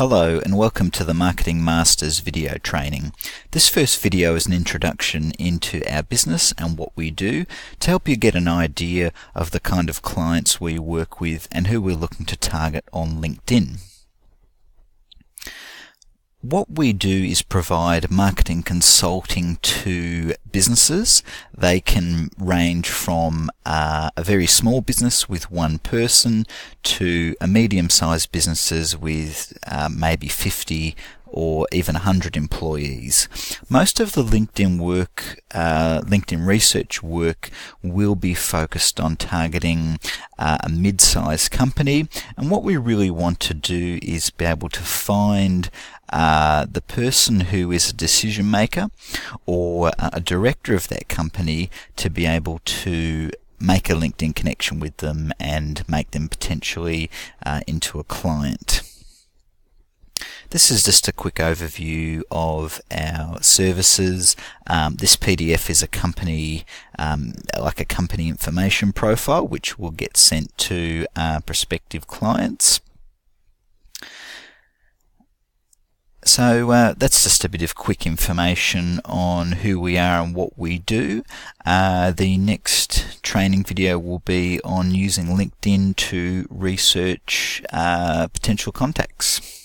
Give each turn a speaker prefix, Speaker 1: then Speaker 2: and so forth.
Speaker 1: Hello and welcome to the Marketing Masters video training. This first video is an introduction into our business and what we do to help you get an idea of the kind of clients we work with and who we're looking to target on LinkedIn. What we do is provide marketing consulting to businesses. They can range from a very small business with one person to a medium-sized businesses with maybe 50 or even 100 employees. Most of the LinkedIn work, LinkedIn research work, will be focused on targeting a mid-sized company, and what we really want to do is be able to find the person who is a decision maker or a director of that company to be able to make a LinkedIn connection with them and make them potentially into a client. This is just a quick overview of our services. This PDF is a company, like a company information profile, which will get sent to prospective clients. So that's just a bit of quick information on who we are and what we do. The next training video will be on using LinkedIn to research potential contacts.